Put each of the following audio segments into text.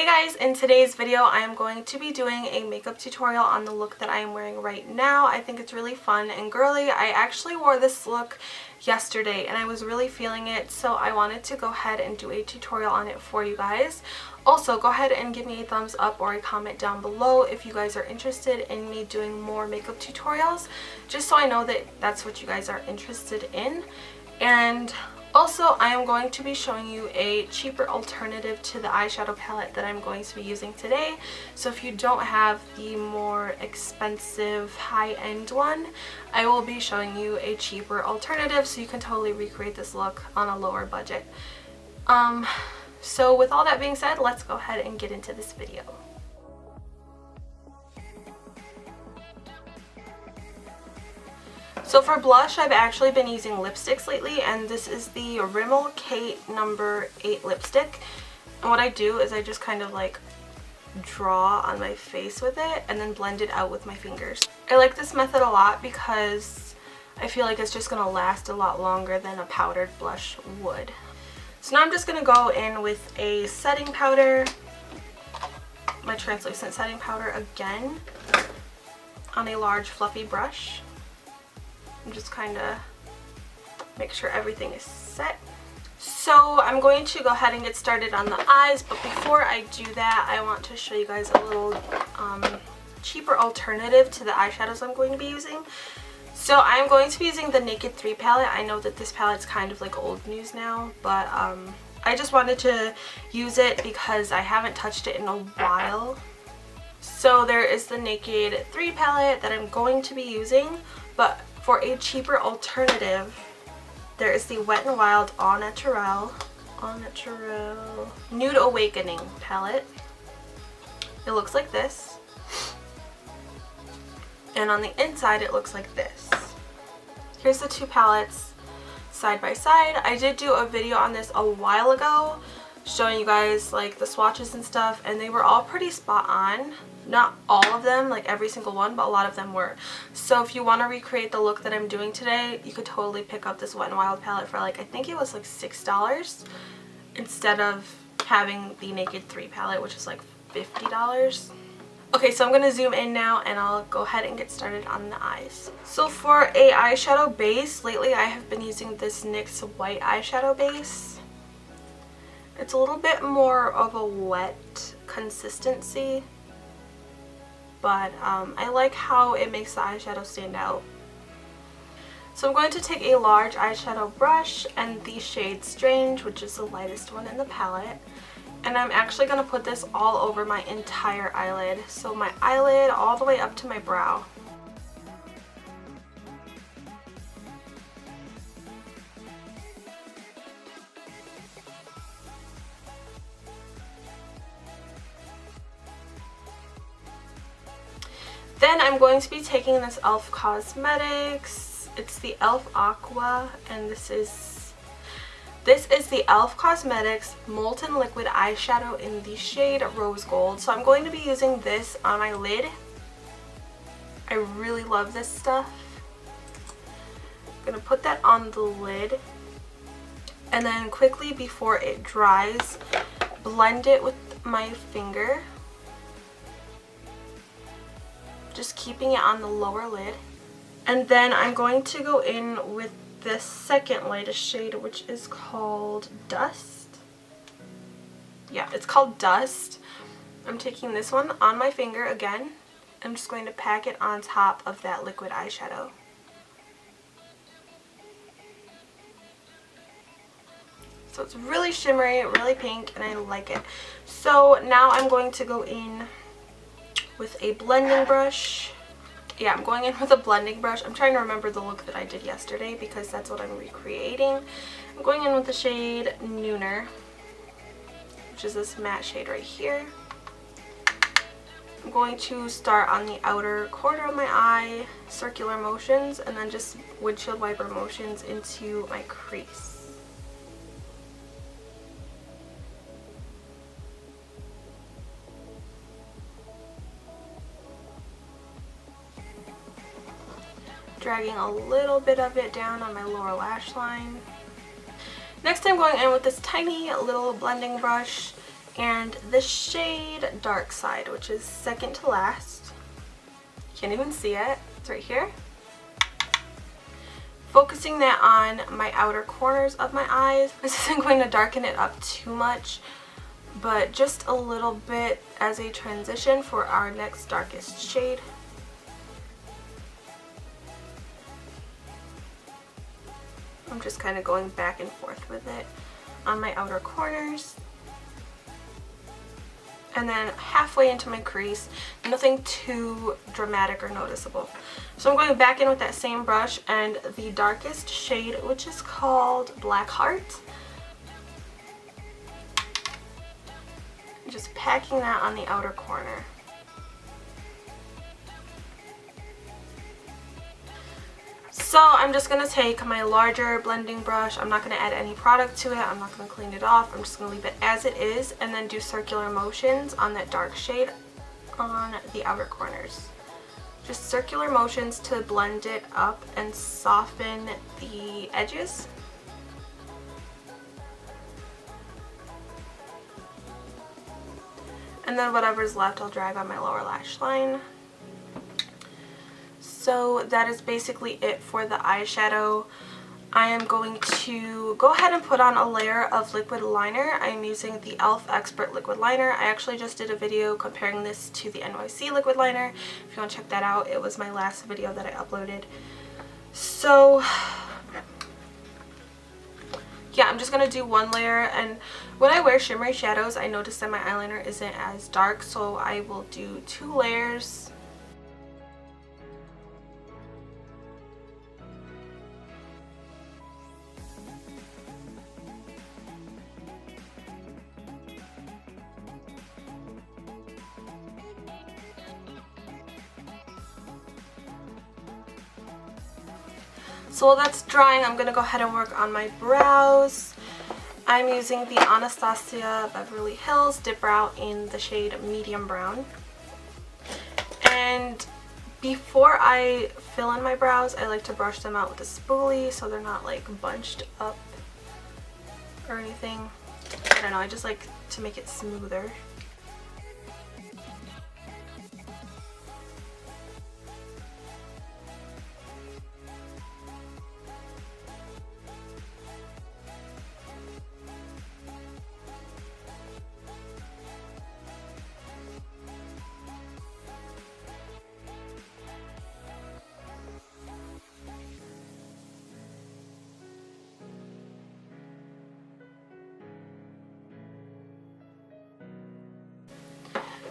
Hey guys, in today's video I am going to be doing a makeup tutorial on the look that I am wearing right now. I think it's really fun and girly. I actually wore this look yesterday and I was really feeling it, so I wanted to go ahead and do a tutorial on it for you guys. Also, go ahead and give me a thumbs up or a comment down below if you guys are interested in me doing more makeup tutorials, just so I know that that's what you guys are interested in. And also, I am going to be showing you a cheaper alternative to the eyeshadow palette that I'm going to be using today. So if you don't have the more expensive high-end one, I will be showing you a cheaper alternative so you can totally recreate this look on a lower budget. So with all that being said, let's go ahead and get into this video. So for blush, I've actually been using lipsticks lately, and this is the Rimmel Kate number 8 lipstick. And what I do is I just kind of like draw on my face with it and then blend it out with my fingers. I like this method a lot because I feel like it's just going to last a lot longer than a powdered blush would. So now I'm just going to go in with a setting powder, my translucent setting powder again, on a large fluffy brush. And just kind of make sure everything is set. So I'm going to go ahead and get started on the eyes, but before I do that, I want to show you guys a little cheaper alternative to the eyeshadows I'm going to be using. So I'm going to be using the Naked 3 palette. I know that this palette's kind of like old news now, but I just wanted to use it because I haven't touched it in a while. So there is the Naked 3 palette that I'm going to be using, but for a cheaper alternative, there is the Wet n Wild Au Naturel Nude Awakening palette. It looks like this, and on the inside it looks like this. Here's the two palettes side by side. I did do a video on this a while ago showing you guys like the swatches and stuff, and they were all pretty spot on. Not all of them, like every single one, but a lot of them were. So if you want to recreate the look that I'm doing today, you could totally pick up this Wet n Wild palette for like, I think it was like $6 instead of having the Naked 3 palette, which is like $50. Okay, so I'm going to zoom in now and I'll go ahead and get started on the eyes. So for a eyeshadow base, lately I have been using this NYX white eyeshadow base. It's a little bit more of a wet consistency, but I like how it makes the eyeshadow stand out. So I'm going to take a large eyeshadow brush and the shade Strange, which is the lightest one in the palette, and I'm actually going to put this all over my entire eyelid. So my eyelid all the way up to my brow. Then I'm going to be taking this e.l.f. Cosmetics. It's the e.l.f. Aqua, and this is the e.l.f. Cosmetics Molten Liquid Eyeshadow in the shade Rose Gold. So I'm going to be using this on my lid. I really love this stuff. I'm going to put that on the lid, and then quickly before it dries, blend it with my finger, just keeping it on the lower lid. And then I'm going to go in with the second lightest shade, which is called Dust. Yeah, it's called Dust. I'm taking this one on my finger again. I'm just going to pack it on top of that liquid eyeshadow. So it's really shimmery, really pink, and I like it. So now I'm going to go in with a blending brush. Yeah, I'm going in with a blending brush. I'm trying to remember the look that I did yesterday because that's what I'm recreating. I'm going in with the shade Nooner, which is this matte shade right here. I'm going to start on the outer corner of my eye, circular motions, and then just windshield wiper motions into my crease. Dragging a little bit of it down on my lower lash line. Next I'm going in with this tiny little blending brush and the shade Dark Side, which is second to last. Can't even see it. It's right here. Focusing that on my outer corners of my eyes. This isn't going to darken it up too much, but just a little bit as a transition for our next darkest shade. I'm just kind of going back and forth with it on my outer corners. And then halfway into my crease, nothing too dramatic or noticeable. So I'm going back in with that same brush and the darkest shade, which is called Black Heart. Just packing that on the outer corner. So I'm just going to take my larger blending brush. I'm not going to add any product to it. I'm not going to clean it off. I'm just going to leave it as it is and then do circular motions on that dark shade on the outer corners. Just circular motions to blend it up and soften the edges. And then whatever's left I'll drag on my lower lash line. So that is basically it for the eyeshadow. I am going to go ahead and put on a layer of liquid liner. I'm using the e.l.f. Expert Liquid Liner. I actually just did a video comparing this to the NYC liquid liner. If you want to check that out, it was my last video that I uploaded. So yeah, I'm just going to do one layer, and when I wear shimmery shadows I notice that my eyeliner isn't as dark, so I will do 2 layers. So while that's drying, I'm going to go ahead and work on my brows. I'm using the Anastasia Beverly Hills Dip Brow in the shade Medium Brown. And before I fill in my brows, I like to brush them out with a spoolie so they're not like bunched up or anything. I don't know, I just like to make it smoother.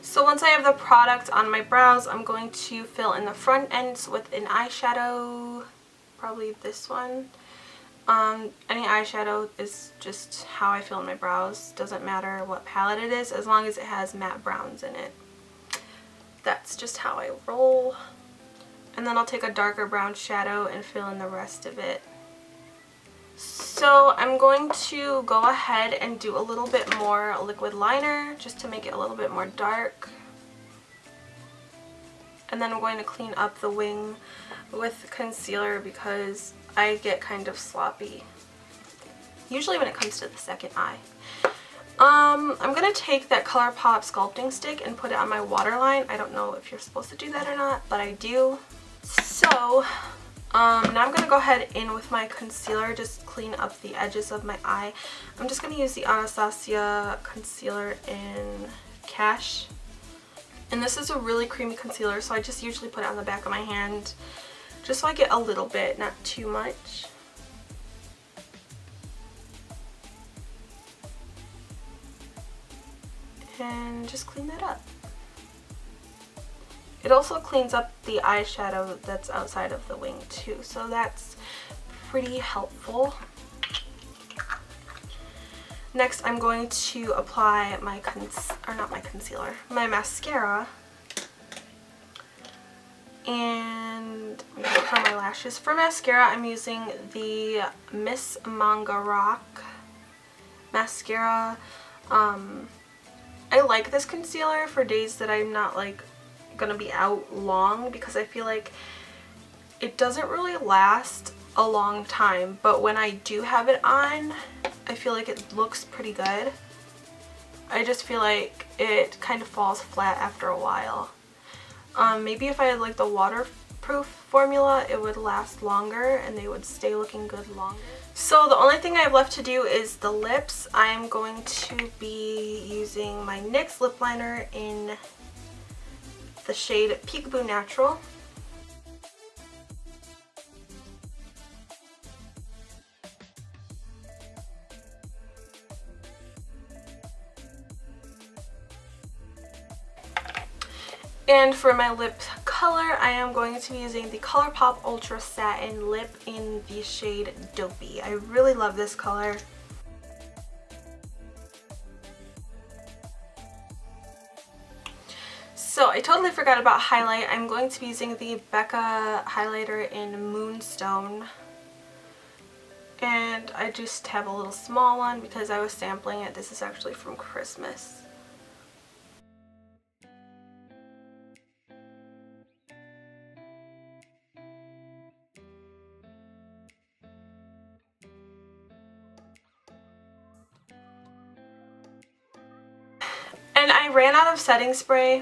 So once I have the product on my brows, I'm going to fill in the front ends with an eyeshadow, probably this one. Any eyeshadow is just how I fill in my brows. Doesn't matter what palette it is, as long as it has matte browns in it. That's just how I roll. And then I'll take a darker brown shadow and fill in the rest of it. So I'm going to go ahead and do a little bit more liquid liner just to make it a little bit more dark. And then I'm going to clean up the wing with concealer because I get kind of sloppy, usually when it comes to the second eye. I'm going to take that ColourPop sculpting stick and put it on my waterline. I don't know if you're supposed to do that or not, but I do. So now I'm going to go ahead in with my concealer, just clean up the edges of my eye. I'm just going to use the Anastasia concealer in Cash. And this is a really creamy concealer, so I just usually put it on the back of my hand just so I get a little bit, not too much. And just clean that up. It also cleans up the eyeshadow that's outside of the wing too, so that's pretty helpful. Next, I'm going to apply my my mascara. And I'm going to curl my lashes. For mascara, I'm using the Miss Manga Rock mascara. I like this concealer for days that I'm not like gonna be out long, because I feel like it doesn't really last a long time, but when I do have it on, I feel like it looks pretty good. I just feel like it kind of falls flat after a while. Maybe if I had like the waterproof formula, it would last longer and they would stay looking good longer. So the only thing I have left to do is the lips. I am going to be using my NYX lip liner in the shade Peekaboo Natural. And for my lip color, I am going to be using the ColourPop Ultra Satin Lip in the shade Dupe. I really love this color. So I totally forgot about highlight. I'm going to be using the Becca highlighter in Moonstone. And I just have a little small one because I was sampling it. This is actually from Christmas. And I ran out of setting spray,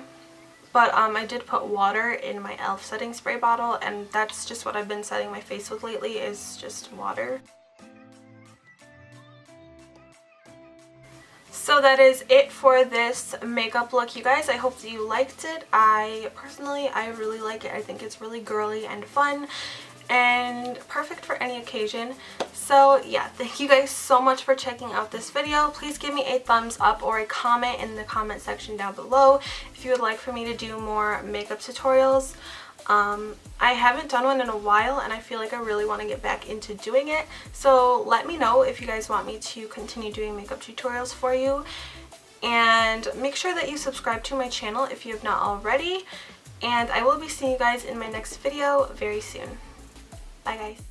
but I did put water in my e.l.f. setting spray bottle, and that's just what I've been setting my face with lately, is just water. So that is it for this makeup look, you guys. I hope that you liked it. I really like it. I think it's really girly and fun and perfect for any occasion. So yeah, thank you guys so much for checking out this video. Please give me a thumbs up or a comment in the comment section down below if you would like for me to do more makeup tutorials. I haven't done one in a while and I feel like I really want to get back into doing it. So let me know if you guys want me to continue doing makeup tutorials for you. And make sure that you subscribe to my channel if you have not already. And I will be seeing you guys in my next video very soon. Bye guys.